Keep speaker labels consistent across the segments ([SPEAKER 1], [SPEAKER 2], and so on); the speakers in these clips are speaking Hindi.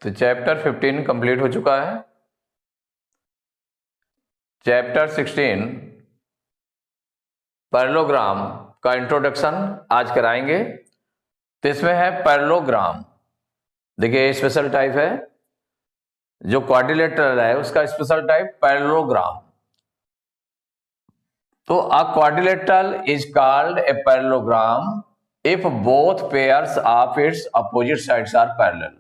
[SPEAKER 1] तो चैप्टर 15 कंप्लीट हो चुका है। चैप्टर 16 पैरेललोग्राम का इंट्रोडक्शन आज कराएंगे। तो इसमें है पैरेललोग्राम। देखिए स्पेशल टाइप है, जो क्वाड्रिलेटरल है उसका स्पेशल टाइप पैरेललोग्राम। तो a quadrilateral is called a parallelogram if both pairs of its opposite sides are parallel.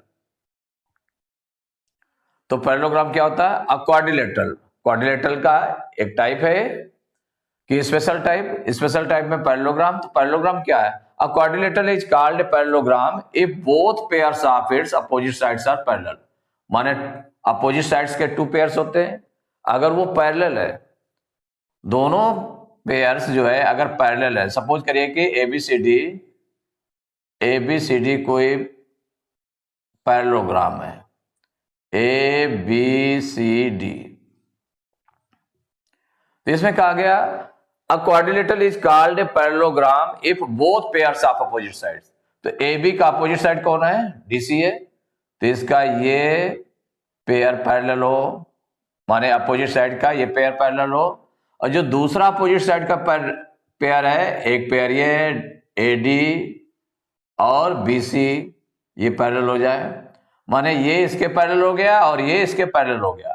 [SPEAKER 1] तो पैरेललोग्राम क्या होता है? अ क्वाड्रिलेटरल, क्वाड्रिलेटरल का एक टाइप है कि स्पेशल टाइप में पैरेललोग्राम। तो पैरेललोग्राम क्या है? A quadrilateral is called parallelogram if both pairs of its opposite sides are parallel. माने अपोजिट साइड्स के टू पेयर्स होते हैं, अगर वो पैरेलल है, दोनों पेयर्स जो है अगर पैरेलल है, सपोज करिए कि एबीसीडी कोई पैरेललोग्राम है, ABCD। तो इसमें कहा गया अ quadrilateral is called a parallelogram if both pairs of opposite sides. तो AB का अपोजिट साइड कौन है? DC है। तो इसका ये पेयर पैरेलल हो, माने अपोजिट साइड का ये पेयर पैरेलल हो, और जो दूसरा अपोजिट साइड का पेयर है, एक पेयर ये AD और BC, ये पैरेलल हो जाए, माने ये इसके पैरेलल हो गया और ये इसके पैरेलल हो गया।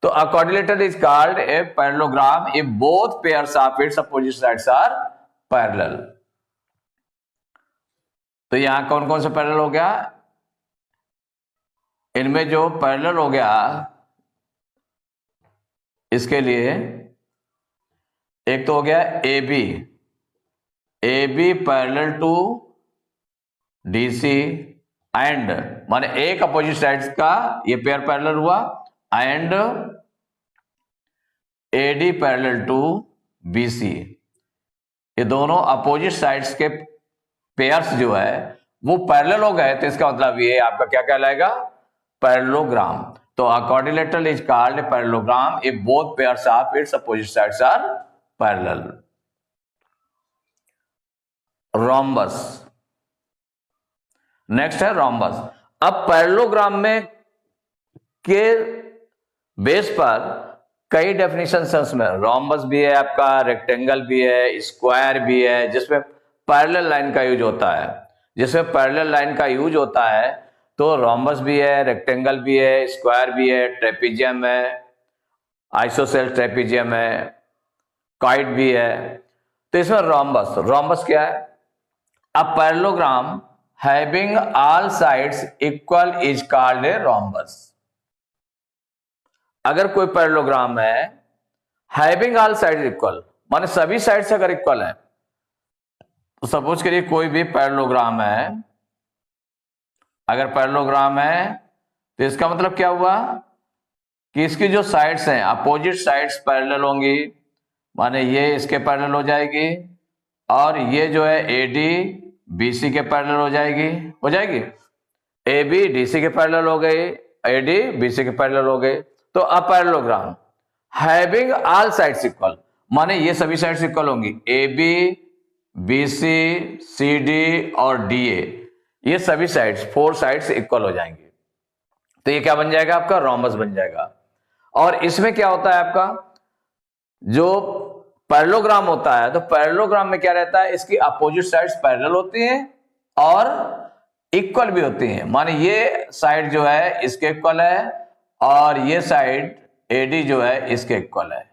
[SPEAKER 1] तो a quadrilateral is called a parallelogram if both pairs of its opposite sides are parallel. तो यहां कौन कौन सा पैरेलल हो गया? इनमें जो पैरेलल हो गया इसके लिए एक तो हो गया AB parallel to DC and, माने एक अपोजिट साइड्स का ये पेयर पैरेलल हुआ, and AD parallel to BC। ये दोनों अपोजिट साइड्स के पेयर्स जो है वो पैरेलल हो गए, तो इसका मतलब ये आपका क्या कहलाएगा? पैरेललोग्राम। तो a quadrilateral is called parallelogram if both pairs of its opposite sides are parallel. Rhombus, next है रोम्बस। अब पैरेललोग्राम में के बेस पर कई डेफिनेशंस है उसमें। रोम्बस भी है आपका, रेक्टेंगल भी है, स्क्वायर भी है, जिसमें पैरेलल लाइन का यूज होता है। तो रोम्बस भी है, रेक्टेंगल भी है, स्क्वायर भी है, ट्रेपीजियम है, आइसोसेल ट्रेपीजियम है, कॉइड भी है। तो इसमें रोम्बस क्या है? A parallelogram having all sides equal is called a rhombus. अगर कोई पैरेललोग्राम है हैविंग ऑल साइड्स इक्वल, माने सभी साइड्स अगर इक्वल है, तो सपोज करिए कोई भी पैरेललोग्राम है, अगर पैरेललोग्राम है तो इसका मतलब क्या हुआ कि इसकी जो साइड्स हैं अपोजिट साइड्स पैरेलल होंगी, माने ये इसके पैरेलल हो जाएगी, और ये जो है AD BC के पैरेलल हो जाएगी। AB DC के पैरेलल हो गई, AD BC के पैरेलल हो गए। तो a parallelogram having all sides equal, माने ये सभी साइड्स इक्वल होंगी, AB BC CD और DA, ये सभी साइड्स 4 साइड्स इक्वल हो जाएंगे। तो ये क्या बन जाएगा? आपका रोम्बस बन जाएगा। और इसमें क्या होता है आपका, जो पैरेललोग्राम होता है, तो पैरेललोग्राम में क्या रहता है, इसकी अपोजिट साइड्स पैरेलल होती हैं और इक्वल भी होती हैं। माने ये साइड जो है इसके इक्वल है और ये साइड AD जो है इसके इक्वल है,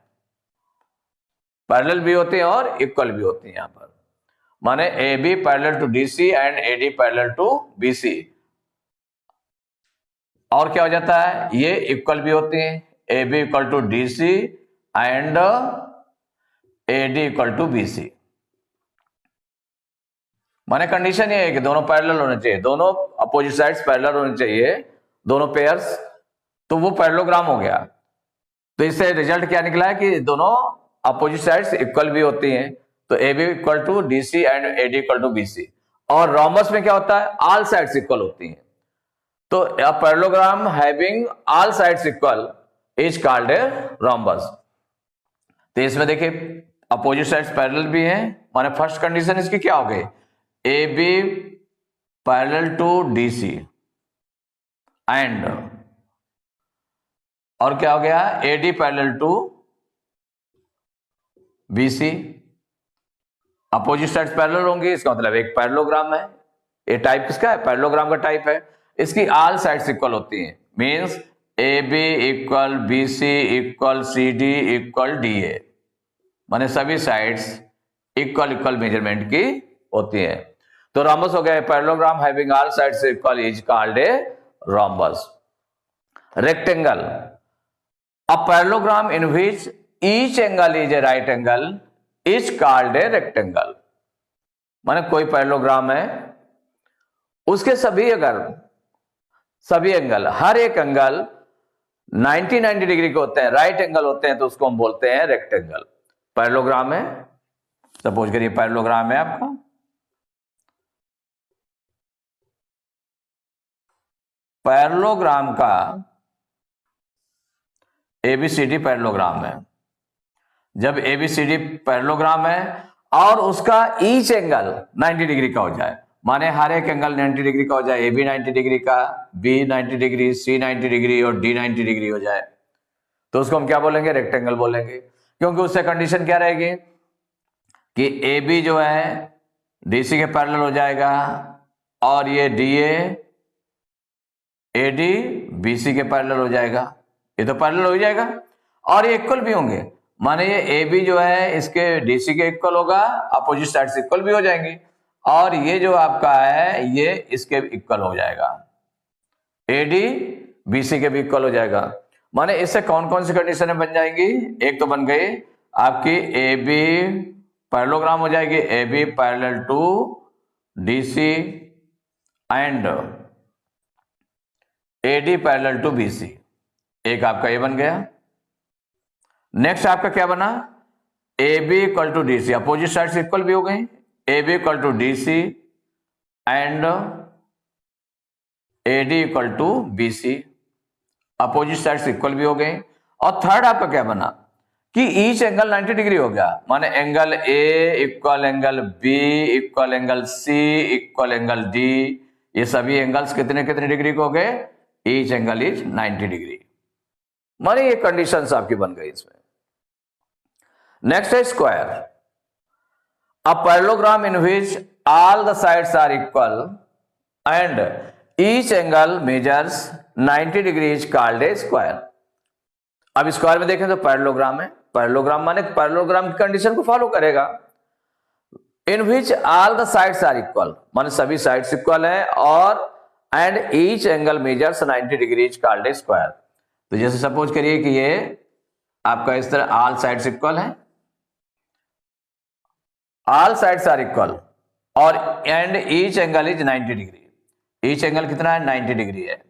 [SPEAKER 1] पैरेलल भी होती हैं और इक्वल भी होती हैं। यहां पर माने AB parallel to DC and AD parallel to BC। और क्या हो जाता है, ये इक्वल भी होती हैं, AB equal to DC and AD equal to BC। माने कंडीशन ये है कि दोनों पैरेलल होने चाहिए, दोनों अपोजिट साइड्स पैरेलल होने चाहिए, दोनों पेयर्स, तो वो पैरेललोग्राम हो गया। तो इससे रिजल्ट क्या निकला है कि दोनों अपोजिट साइड्स इक्वल भी होती हैं, तो AB equal to DC and AD equal to BC। और रोम्बस में क्या होता है, ऑल साइड्स इक्वल होती हैं। तो a parallelogram having all sides equal is called a rhombus. तो इसमें देखिए अपोजिट साइड्स पैरेलल भी हैं, माने फर्स्ट कंडीशन इसकी क्या हो गई, AB parallel to DC, and, और क्या हो गया, AD parallel to BC, opposite sides parallel होंगी, इसका मतलब एक पैरेललोग्राम है। ये टाइप किसका है, पैरेललोग्राम का टाइप है। इसकी ऑल साइड्स इक्वल होती हैं, means AB equal BC equal CD equal DA, माने सभी साइड्स इक्वल इक्वल मेजरमेंट की होती है। तो रोम्बस हो गया, parallelogram having all sides equal is called a rhombus. Rectangle, a parallelogram in which each angle is a right angle is called a rectangle. माने कोई पैरेललोग्राम है, उसके सभी एंगल, हर एक एंगल 90 डिग्री के होते हैं, राइट एंगल होते हैं, तो उसको हम बोलते हैं रेक्टेंगल। पैरेललोग्राम है, सपोज करिए पैरेललोग्राम है आपका, पैरेललोग्राम का ABCD पैरेललोग्राम है। जब ABCD पैरेललोग्राम है और उसका ईच एंगल 90 डिग्री का हो जाए, माने हर एक एंगल 90 डिग्री का हो जाए, AB 90 डिग्री का, B 90 डिग्री, C 90 डिग्री और D 90 डिग्री हो जाए, तो उसको हम क्या बोलेंगे, रेक्टेंगल बोलेंगे। क्योंकि उससे कंडीशन क्या रहेगी कि AB जो है DC के पैरेलल हो जाएगा और ये DA AD BC के पैरेलल हो जाएगा, ये तो पैरेलल हो जाएगा और ये इक्वल भी होंगे, माने ये AB जो है इसके DC के इक्वल होगा, अपोजिट साइड्स इक्वल भी हो जाएंगी, और ये जो आपका है ये इसके इक्वल हो जाएगा, AD BC के भी इक्वल हो जाएगा। माने इससे कौन कौन सी कंडीशनें बन जाएंगी, एक तो बन गई आपकी AB पैरेललोग्राम हो जाएगी, AB parallel to DC and AD parallel to BC, एक आपका ये बन गया। नेक्स्ट आपका क्या बना, AB equal to DC, opposite sides equal भी हो गई, AB equal to DC and AD equal to BC, opposite sides equal भी हो गए। और थर्ड आपका क्या बना कि ईच एंगल 90 डिग्री हो गया, माने angle A equal angle B equal angle C equal angle D, ये सभी एंगल्स कितने कितने डिग्री के हो गए, ईच एंगल इज 90 डिग्री, माने ये कंडीशंस आपकी बन गई इसमें। नेक्स्ट है square, a parallelogram in which all the sides are equal and each angle measures 90 degree is called a square. अब स्क्वायर में देखें तो पैरेललोग्राम है, पैरेललोग्राम माने पैरेललोग्राम की कंडीशन को फॉलो करेगा। In which all the sides are equal, माने सभी साइड्स इक्वल है, और and each angle measures 90 degree is called a square. तो जैसे सपोज करिए कि ये आपका इस तरह ऑल साइड्स इक्वल है, ऑल साइड्स आर इक्वल और and each angle is 90 degree, each angle कितना है, 90 डिग्री है,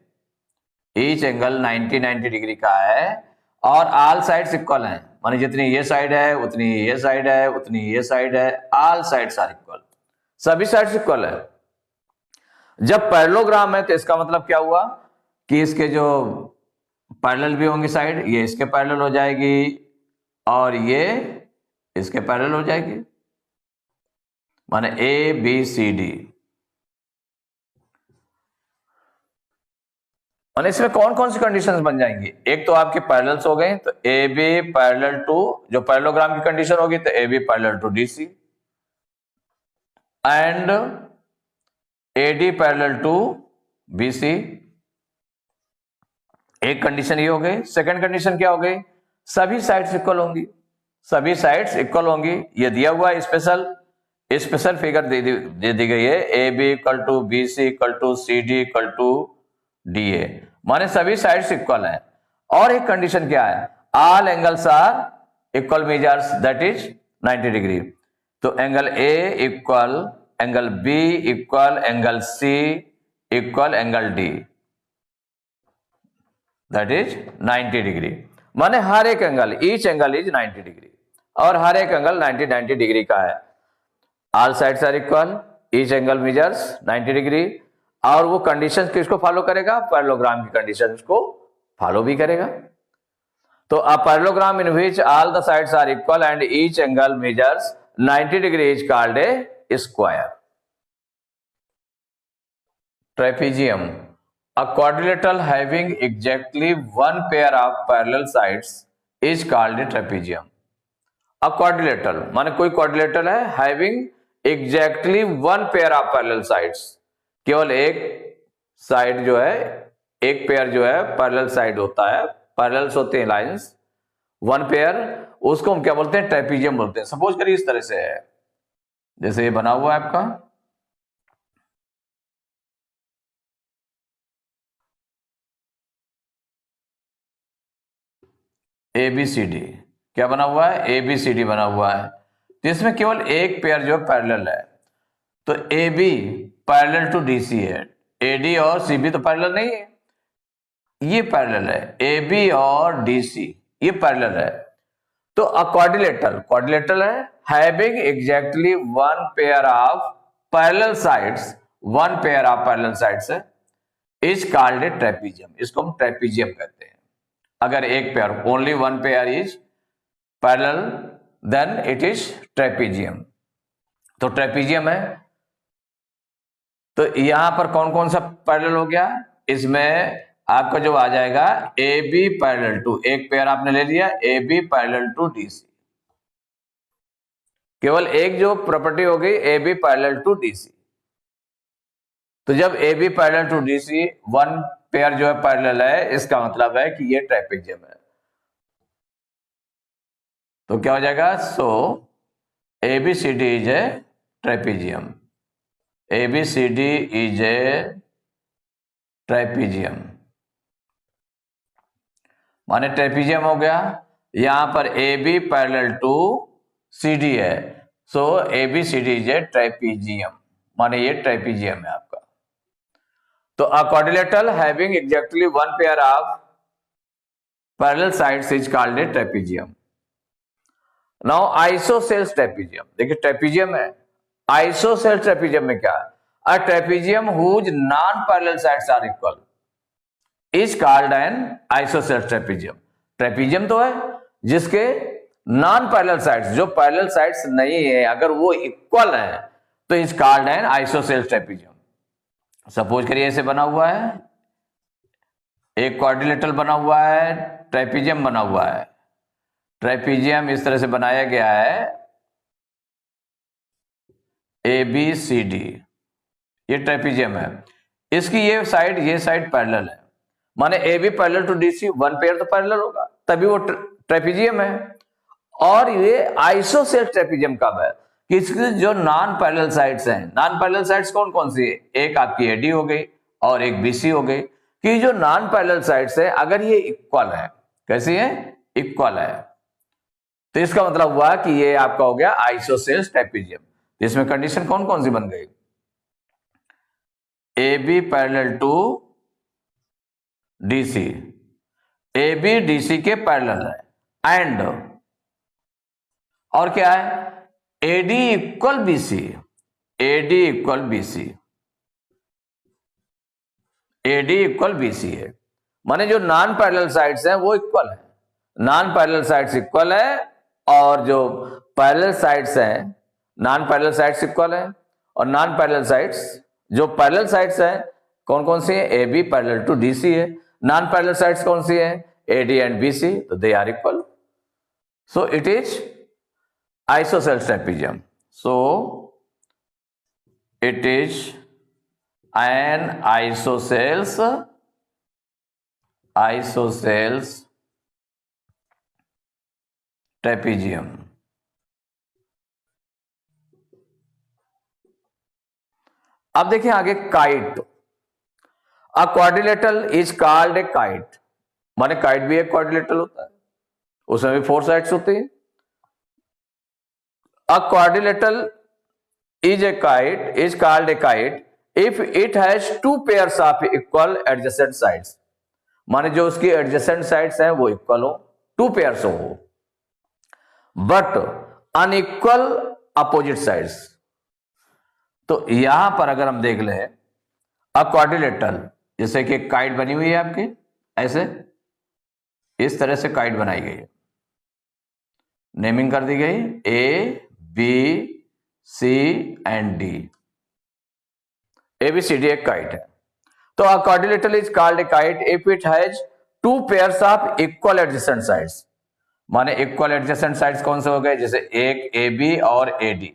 [SPEAKER 1] ईच एंगल 90 डिग्री का है, और ऑल साइड्स इक्वल हैं, माने जितनी ये साइड है उतनी ये साइड है उतनी ये साइड है, ऑल साइड्स आर इक्वल, सभी साइड्स इक्वल है। जब पैरेललोग्राम है तो इसका मतलब क्या हुआ कि इसके जो पैरेलल भी होंगी साइड, ये इसके पैरेलल हो जाएगी और ये इसके पैरेलल हो जाएगी, माने ABCD। माने इसमें कौन कौन सी कंडीशंस बन जाएंगी, एक तो आपके पैरेलल्स हो गए, तो AB पैरेलल टू, जो पैरेललोग्राम की कंडीशन होगी तो AB parallel to DC and AD parallel to BC, एक कंडीशन ये हो गई। सेकंड कंडीशन क्या हो गई, सभी साइड्स इक्वल होंगी, सभी साइड्स इक्वल होंगी, ये दिया हुआ है स्पेशल फिगर दे दी गई है, AB equal to BC equal to CD equal to DA, माने सभी साइड्स इक्वल है। और एक कंडीशन क्या है, all angles are equal measures that is 90 degree, तो angle A equal angle B equal angle C equal angle D, that is 90 degree, माने हर एक angle, each angle is 90 degree और हर एक एंगल 90 डिग्री का है। All sides are equal, each angle measures 90 degree, और वो कंडीशंस किसको फॉलो करेगा, पैरेललोग्राम की कंडीशंस को फॉलो भी करेगा। तो a parallelogram in which all the sides are equal and each angle measures 90 degree is called a square. Trapezium, A quadrilateral having exactly one pair of parallel sides is called a trapezium. A quadrilateral माने कोई quadrilateral है having exactly one pair of parallel sides, केवल एक साइड जो है, एक पेयर जो है पैरेलल साइड होता है, पैरेलल्स होते हैं लाइंस, वन पेयर, उसको हम क्या बोलते हैं? ट्रेपीजियम बोलते हैं। सपोज करिए इस तरह से है, जैसे ये बना हुआ है आपका, ABCD, क्या बना हुआ है? ABCD बना हुआ है, जिसमें केवल एक पेयर जो पैरेलल है। तो AB पैरेलल टू DC है, AD और CB तो पैरेलल नहीं है, ये पैरेलल है, AB और DC ये पैरेलल है। तो क्वाड्रिलेटरल है having exactly one pair of parallel sides, one pair of parallel sides है, इज कॉल्ड ए ट्रेपीजियम, इसको हम ट्रेपीजियम कहते हैं। अगर एक pair, only one pair is parallel, then it is trapezium. तो ट्रेपीजियम है, तो यहां पर कौन कौन सा पैरेलल हो गया? इसमें आपका जो आ जाएगा AB पैरेलल टू, एक पेयर आपने ले लिया AB पैरेलल टू DC, केवल एक जो प्रॉपर्टी हो गई AB पैरेलल टू DC। तो जब AB parallel to DC one pair जो है पैरेलल है, इसका मतलब है कि ये ट्रेपीजियम है। तो क्या हो जाएगा? So ABCD is a trapezium, ABCD is a trapezium, माने ट्रेपीजियम हो गया। यहां पर AB पैरेलल टू CD है, so ABCD is a trapezium, माने ये ट्रेपीजियम है आपका। तो a quadrilateral having exactly one pair of parallel sides is called a trapezium. Now isosceles trapezium, देखिए ट्रेपीजियम है, आइसोसेल्स ट्रेपीजियम में क्या है? A trapezium whose non parallel sides are equal is called N isosceles trapezium. Trapezium तो है जिसके नॉन पैरेलल साइड्स, जो पैरेलल साइड्स नहीं है, अगर वो इक्वल है तो is called N isosceles trapezium. Suppose करिए ऐसे बना हुआ है, एक क्वाड्रिलेटरल बना हुआ है, ट्रेपीजियम बना हुआ है, ट्रेपीजियम इस तरह से बनाया गया है ABCD, ये ट्रेपीजियम है, इसकी ये साइड पैरेलल है, माने AB parallel to DC, one pair तो पैरेलल होगा, तभी वो ट्रेपीजियम है। और ये आइसोसेल्स ट्रेपीजियम कब है? कि इसके जो नॉन पैरेलल साइड्स हैं, नॉन पैरेलल साइड्स कौन कौन सी है? एक आपकी AD हो गई और एक BC हो गई, कि जो नॉन पैरेलल साइड्स है अगर ये इक्वल है, कैसी है? इक्वल है, तो इसका मतलब हुआ कि ये आपका हो गया आइसोसेल्स ट्रेपीजियम। इसमें कंडीशन कौन कौन सी बन गई? AB parallel to DC, AB DC के पैरेलल है, एंड और क्या है? AD equal BC, AD equal BC, AD equal BC है, माने जो नॉन पैरेलल साइड्स हैं वो इक्वल है, नॉन पैरेलल साइड्स इक्वल है, और जो पैरेलल साइड्स हैं, नॉन पैरेलल साइड्स इक्वल है, और नॉन पैरेलल साइड्स, जो पैरेलल साइड्स हैं कौन कौन सी है? AB पैरेलल टू DC है, नॉन पैरेलल साइड्स कौन सी है? AD एंड BC, तो they are equal, so it is isosceles trapezium. So it is an isosceles trapezium. अब देखिए आगे kite, a quadrilateral is called a kite, माने काइट भी एक क्वाड्रिलेटरल होता है, उसमें भी फोर साइड्स होती है। A quadrilateral is a kite, is called a kite if it has two pairs of equal adjacent sides, माने जो उसकी एडजेसेंट साइड्स हैं वो इक्वल हो, टू पेयर्स हो, बट अनइक्वल अपोजिट साइड्स। तो यहां पर अगर हम देख लें अ क्वाड्रिलेटरल, जैसे कि काइट बनी हुई है आपकी, ऐसे इस तरह से काइट बनाई गई है, नेमिंग कर दी गई A B C and D, ABCD एक काइट है। तो a quadrilateral is called a kite if it has two pairs of equal adjacent sides। माने इक्वल एडजेसेंट साइड्स कौन से हो गए, जैसे एक AB और AD,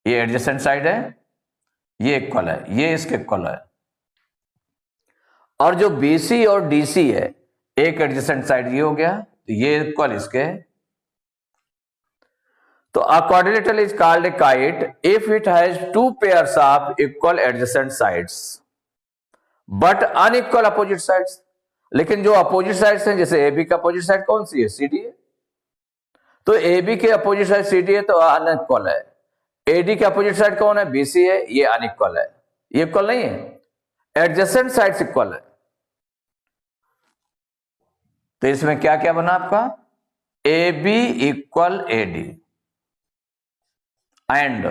[SPEAKER 1] ये एडजेसेंट साइड है, ये इक्वल है, ये इसके इक्वल है। और जो BC और DC है, एक एडजेसेंट साइड ये हो गया, तो ये इक्वल इसके। तो a quadrilateral is called a kite if it has two pairs of equal adjacent sides but unequal opposite sides। लेकिन जो अपोजिट साइड्स हैं, जैसे AB का अपोजिट साइड कौन सी है, CD है, तो AB के अपोजिट साइड CD है तो अनइक्वल है। AD के अपोजिट साइड कौन है, BC है, ये अनइक्वल है, ये इक्वल नहीं है, एडजेसेंट साइड्स इक्वल है। तो इसमें क्या क्या बना आपका, AB इक्वल AD एंड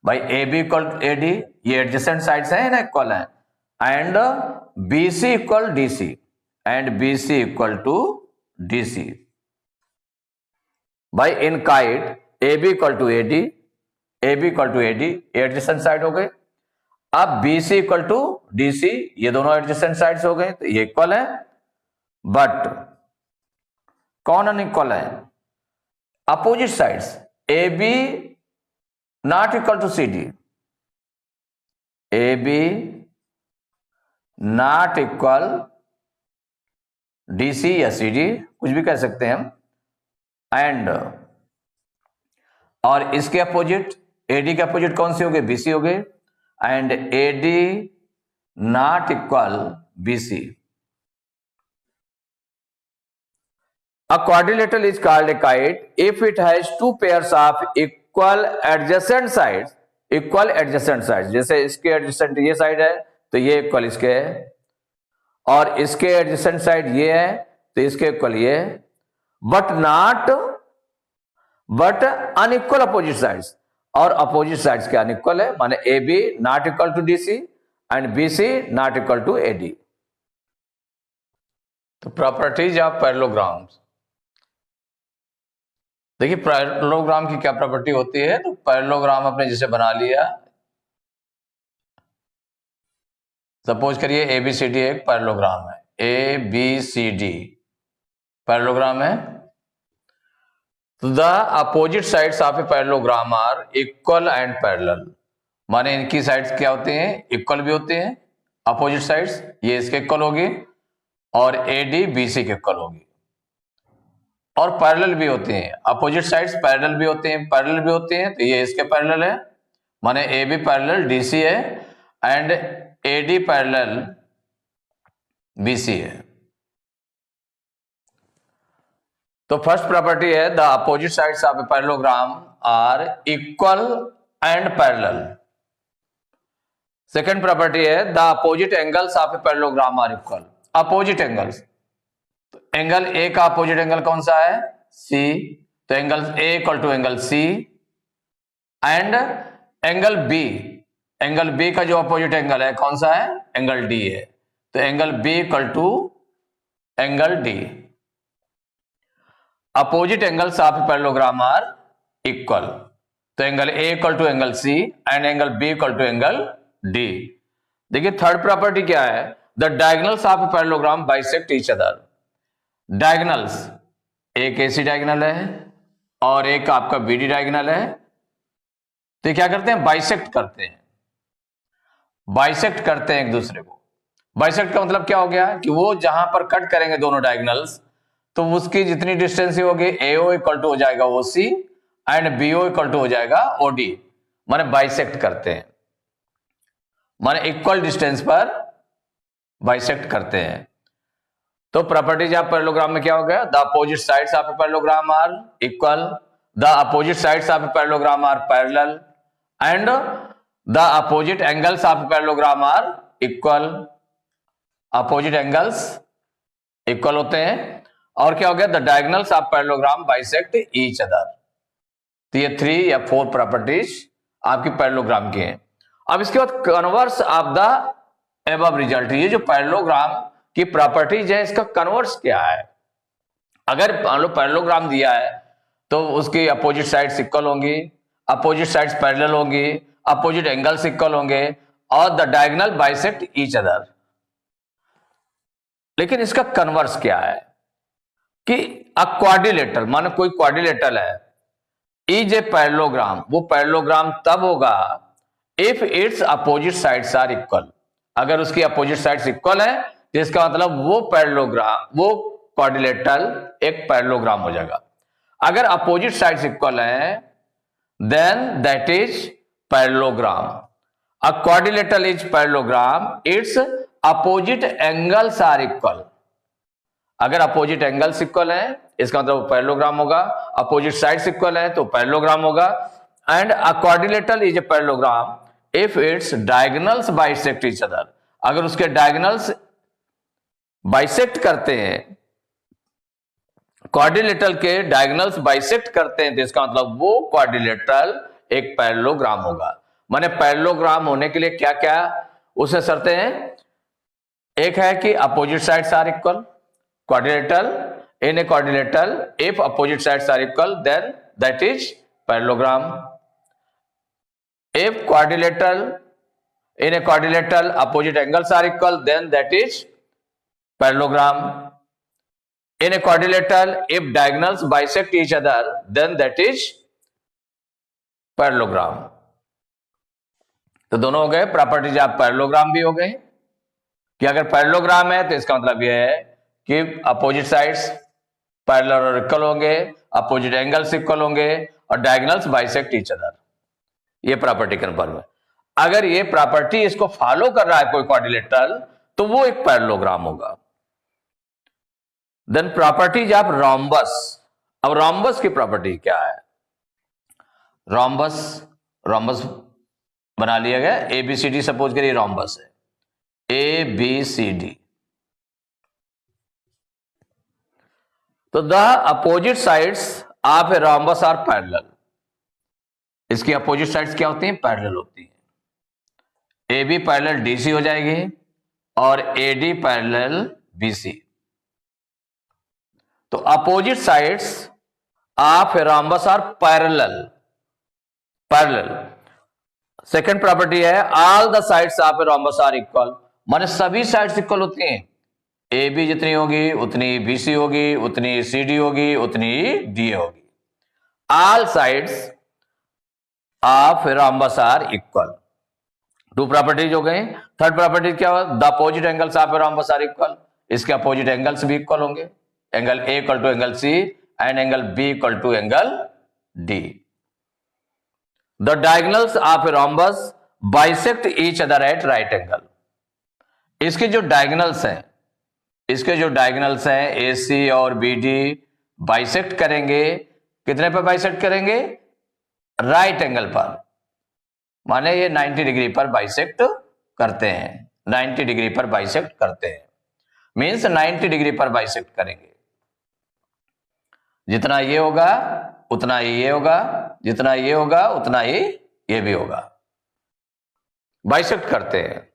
[SPEAKER 1] भाई AB इक्वल AD, ये एडजेसेंट साइड्स हैं ना, इक्वल है, and BC equal DC and BC equal to DC। भाई in kite AB equal to AD, AB equal to AD adjacent side हो गए। अब BC इक्वल टू DC, ये दोनों एडजेसेंट साइड्स हो गए, तो ये इक्वल है, बट कौन अनइक्वल है, opposite sides. AB not equal to CD, AB not equal DC या CD, कुछ भी कह सकते हैं हम, एंड और इसके अपोजिट AD के अपोजिट कौन सी हो गई, BC हो गई, and AD not equal BC। A quadrilateral is called a kite if it has two pairs of equal adjacent sides, equal adjacent sides। जैसे इसके adjacent ये साइड है तो ये इक्वल इसके है, और इसके adjacent साइड ये है तो इसके इक्वल ये है, बट अनइक्वल अपोजिट साइड्स, और अपोजिट साइड्स के अनइक्वल है, माने AB not equal to DC and BC not equal to AD। तो प्रॉपर्टीज ऑफ पैरेललोग्राम्स, देखिए पैरेललोग्राम की क्या प्रॉपर्टी होती है। तो पैरेललोग्राम अपने जैसे बना लिया, सपोज करिए ABCD एक पैरेललोग्राम है, ABCD पैरेललोग्राम है, तो the opposite sides of a parallelogram are equal and parallel. माने इनकी साइड्स क्या होते हैं, इक्वल भी होते हैं, अपोजिट साइड्स, ये इसके इक्वल होगी और AD BC के इक्वल होगी, और पैरेलल भी होते हैं, अपोजिट साइड्स पैरेलल भी होते हैं, पैरेलल भी होते हैं, तो ये इसके पैरेलल है, माने AB पैरेलल DC है एंड AD पैरेलल BC है। तो फर्स्ट प्रॉपर्टी है the opposite sides of a parallelogram are equal and parallel. Second property है the opposite angles of a parallelogram are equal. Opposite angles, तो एंगल A का अपोजिट एंगल कौन सा है, C, तो angle A equal to angle C, and angle B का जो अपोजिट एंगल है कौन सा है, एंगल D है, तो angle B equal to angle D। Opposite angles of parallelogram are equal, तो angle A equal to angle C and angle B equal to angle D। देखिए थर्ड प्रॉपर्टी क्या है, the diagonals of parallelogram bisect each other. Diagonals, एक AC डायगोनल है और एक आपका BD डायगोनल है, तो क्या करते हैं, बाइसेक्ट करते हैं, बाइसेक्ट करते हैं एक दूसरे को। बाइसेक्ट का मतलब क्या हो गया कि वो जहां पर कट करेंगे दोनों डायगोनल्स, तो उसकी जितनी डिस्टेंस होगी AO इक्वल टू हो जाएगा OC and BO equal to हो जाएगा OD, माने बाइसेक्ट करते हैं, माने इक्वल डिस्टेंस पर बाइसेक्ट करते हैं। तो प्रॉपर्टीज ऑफ पैरेललोग्राम में क्या हो गया, the opposite sides of a parallelogram are equal, the opposite sides of a parallelogram are parallel, and the opposite angles of a parallelogram are equal. Opposite angles equal होते हैं, और क्या हो गया, the diagonals of parallelogram bisect each other. तो ये 3 या 4 प्रॉपर्टीज आपकी पैरेललोग्राम की हैं। अब इसके बाद converse of the above result, ये जो पैरेललोग्राम की प्रॉपर्टीज है इसका कन्वर्स क्या है। अगर मान लो पैरेललोग्राम दिया है तो उसकी अपोजिट साइड्स इक्वल होंगी, अपोजिट साइड्स पैरेलल होंगी, अपोजिट एंगल्स इक्वल होंगे, और the diagonal bisect each other. लेकिन इसका कन्वर्स क्या है कि अ क्वाड्रिलेटरल, मानो कोई क्वाड्रिलेटरल है, इज ए पैरेललोग्राम, वो पैरेललोग्राम तब होगा if its opposite sides are equal. अगर उसकी अपोजिट साइड्स इक्वल है तो इसका मतलब वो पैरेललोग्राम, वो क्वाड्रिलेटरल एक पैरेललोग्राम हो जाएगा। अगर अपोजिट साइड्स इक्वल है then that is parallelogram. A quadrilateral is parallelogram its opposite angles are equal. अगर अपोजिट एंगल्स इक्वल है इसका मतलब पैरेललोग्राम होगा, अपोजिट साइड्स इक्वल है तो पैरेललोग्राम होगा। And a quadrilateral is a parallelogram if it's diagonals bisect each other. अगर उसके डायगोनल्स बाइसेक्ट करते हैं, क्वाड्रिलेटरल के डायगोनल्स बाइसेक्ट करते हैं तो इसका मतलब वो क्वाड्रिलेटरल एक पैरेललोग्राम होगा। माने पैरेललोग्राम होने के लिए क्या क्या उसे शर्तें हैं? एक है कि opposite sides are equal, quadrilateral, in a quadrilateral if opposite sides are equal then that is parallelogram. If quadrilateral, in a quadrilateral opposite angles are equal then that is parallelogram. In a quadrilateral if diagonals bisect each other then that is parallelogram. तो दोनों हो गए प्रॉपर्टीज ऑफ पैरेललोग्राम भी हो गए कि अगर पैरेललोग्राम है तो इसका मतलब यह है कि अपोजिट साइड्स पैरेलल और इक्वल होंगे, अपोजिट एंगल्स इक्वल होंगे और डायगोनल्स बाइसेक्ट ईच अदर। ये प्रॉपर्टी कन्फर्म है। अगर ये प्रॉपर्टी इसको फॉलो कर रहा है कोई क्वाड्रिलेटरल तो वो एक पैरेललोग्राम होगा। Then properties of rhombus. अब रोम्बस की प्रॉपर्टी क्या है? रोम्बस बना लिया गया, ABCD सपोज करिए रोम्बस है, ABCD। तो the opposite sides of a rhombus are parallel. इसकी अपोजिट साइड्स क्या होती हैं? पैरेलल होती हैं। AB पैरेलल DC हो जाएगी और AD पैरेलल BC। तो opposite sides of a rhombus are parallel. Second property है all the sides of a rhombus are equal, माने सभी साइड्स इक्वल होती हैं। AB जितनी होगी उतनी BC होगी, उतनी CD होगी, उतनी DA होगी। All sides of rhombus are equal. Two properties हो गई। थर्ड प्रॉपर्टी क्या हुआ? The opposite angles of rhombus are equal. इसके अपोजिट एंगल्स भी इक्वल होंगे, angle A equal to angle C and angle B equal to angle D। The diagonals of rhombus bisect each other at right angle. इसके जो डायगोनल्स हैं AC और BD बाइसेक्ट करेंगे, कितने पर बाइसेक्ट करेंगे? राइट एंगल पर, माने ये 90 डिग्री पर बाइसेक्ट करते हैं। 90 डिग्री पर बाइसेक्ट करते हैं मींस 90 डिग्री पर बाइसेक्ट करेंगे। जितना ये होगा उतना ही ये होगा, जितना ये होगा उतना ही ये भी होगा। बाइसेक्ट करते हैं।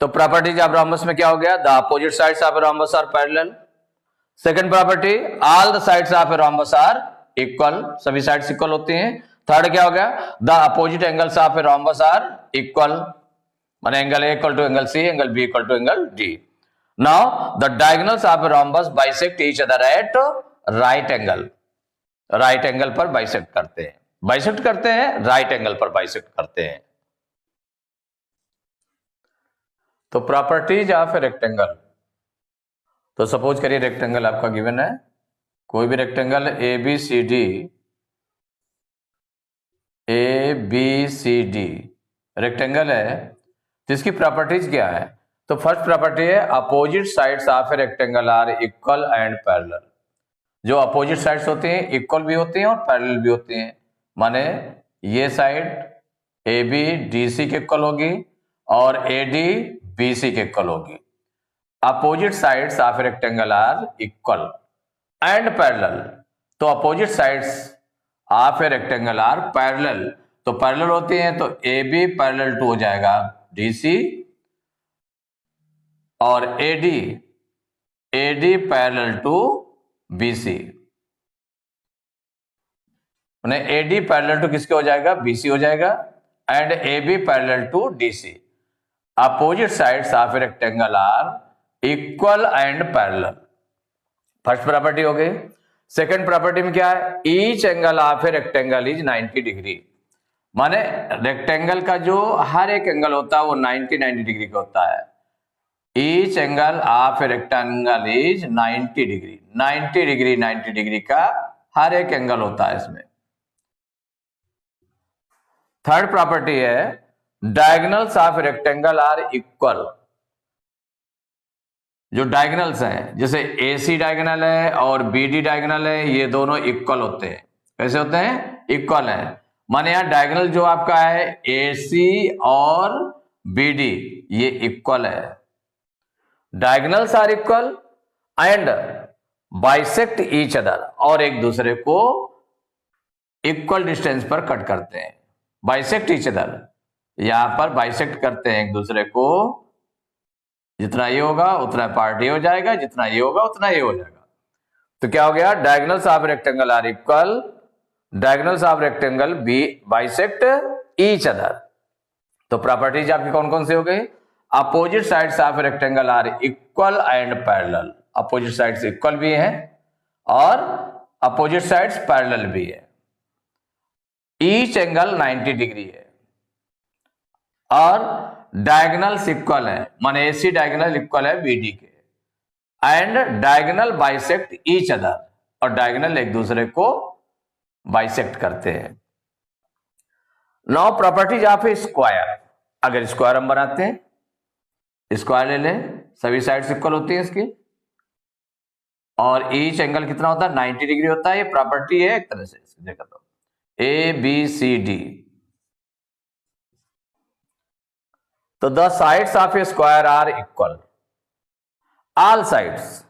[SPEAKER 1] तो प्रॉपर्टीज ऑफ रोम्बस में क्या हो गया? The opposite sides of a rhombus are parallel. Second property all the sides of a rhombus are equal, सभी साइड्स इक्वल होती हैं। थर्ड क्या हो गया? The opposite angles of a rhombus are equal, माने angle A equal to angle C, angle B equal to angle D। Now the diagonals of a rhombus bisect each other at right angle. Right angle पर बाइसेक्ट करते हैं, राइट एंगल पर बाइसेक्ट करते हैं। तो प्रॉपर्टीज ऑफ ए रेक्टेंगल, तो सपोज करिए रेक्टेंगल आपका गिवन है, कोई भी रेक्टेंगल ABCD रेक्टेंगल है, तो इसकी प्रॉपर्टीज क्या है? तो फर्स्ट प्रॉपर्टी है opposite sides of a rectangle are equal and parallel. जो अपोजिट साइड्स होती हैं इक्वल भी होती हैं और पैरेलल भी होती हैं, माने ये साइड AB DC के इक्वल होगी और AD BC के इक्वल होगी। Opposite sides of rectangle are equal and parallel. तो opposite sides of a rectangle are parallel, तो पैरेलल होती हैं तो AB पैरेलल टू हो जाएगा DC और AD parallel to BC। AD parallel to किसके हो जाएगा? BC हो जाएगा and AB parallel to DC. Opposite sides of a rectangle are equal and parallel. First property हो गई। सेकंड प्रॉपर्टी में क्या है, each angle of a rectangle is 90 degree. माने रेक्टेंगल का जो हर एक एंगल होता है वो 90 डिग्री का होता है। Each angle of a rectangle is 90 degree. 90 degree का हर एक एंगल होता है इसमें। थर्ड प्रॉपर्टी है diagonals of rectangle are equal. जो डायगोनल्स हैं, जैसे AC डायगोनल है और BD डायगोनल है, ये दोनों इक्वल होते हैं। कैसे होते हैं? इक्वल है। माने यहां डायगोनल जो आपका है AC और BD, ये इक्वल है। Diagonals are equal and bisect each other, और एक दूसरे को इक्वल डिस्टेंस पर कट करते हैं। बाइसेक्ट ईच अदर, यहां पर बाइसेक्ट करते हैं एक दूसरे को। जितना ये होगा उतना पार्ट ये हो जाएगा, जितना ये होगा उतना ये हो जाएगा। तो क्या हो गया, diagonals of rectangle are equal, diagonals of rectangle be bisect each other. तो प्रॉपर्टीज आपकी कौन कौन सी हो गई, opposite sides of rectangle are equal and parallel. Opposite sides equal भी है और अपोजिट साइड्स पैरेलल भी है। ईच एंगल 90 डिग्री है और डायगोनल्स इक्वल है, माने AC डायगोनल इक्वल है BD के, and diagonal bisect each other, और डायगोनल एक दूसरे को बाइसेक्ट करते हैं। Now properties of a square. अगर स्क्वायर हम बनाते हैं, स्क्वायर ले लें, सभी साइड्स इक्वल होती है इसकी, और ईच एंगल कितना होता है, 90 डिग्री होता है। ये प्रॉपर्टी है एक तरह से, देखा तो ABCD। तो the sides of a square are equal. All sides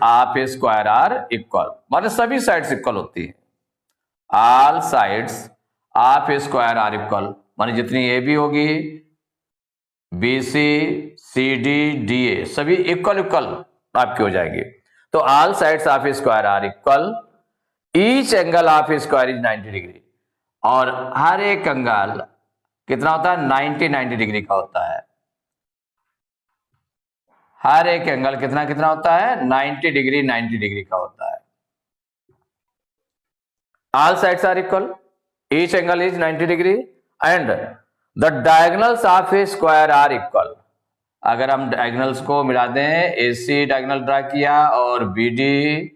[SPEAKER 1] of a square are equal, माने सभी साइड्स इक्वल होती है। All sides of a square are equal, माने जितनी AB होगी, BC, CD, DA सभी इक्वल आपकी हो जाएंगे। तो all sides of a square are equal, each angle of a square is 90 degree, और हर एक एंगल कितना होता है, 90 डिग्री का होता है। हर एक एंगल कितना कितना होता है, 90 डिग्री का होता है। All sides are equal, each angle is 90 degree and the diagonals of a square are equal. अगर हम डायगोनल्स को मिला दें, AC डायगोनल ड्रा किया और BD,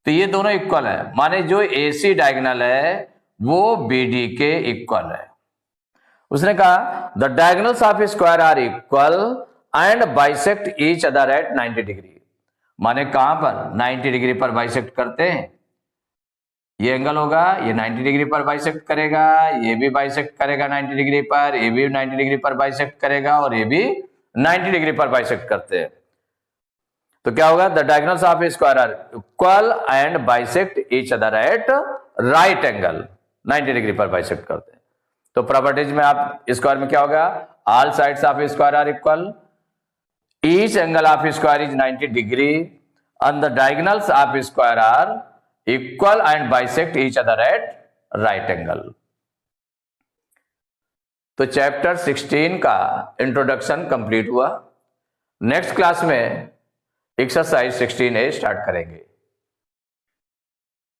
[SPEAKER 1] तो ये दोनों इक्वल है। माने जो AC डायगोनल है वो BD के इक्वल है। उसने कहा the diagonals of a square are equal and bisect each other at 90 degree. माने कहां पर, 90 डिग्री पर बाइसेक्ट करते हैं। ये एंगल होगा, ये 90 डिग्री पर बाइसेक्ट करेगा, ये भी बाइसेक्ट करेगा 90 डिग्री पर, ये भी 90 डिग्री पर बाइसेक्ट करेगा, और ये भी 90 डिग्री पर बाइसेक्ट करते हैं। तो क्या होगा, the diagonals of a square are equal and bisect each other at right angle. 90 degree पर बाइसेक्ट करते हैं। तो प्रॉपर्टीज में आप स्क्वायर में क्या होगा, all sides of square are equal, each angle of square is 90 degree and the diagonals of square are equal and bisect each other at right angle. तो चैप्टर 16 का इंट्रोडक्शन कंप्लीट हुआ। नेक्स्ट क्लास में एक्सरसाइज 16A स्टार्ट करेंगे।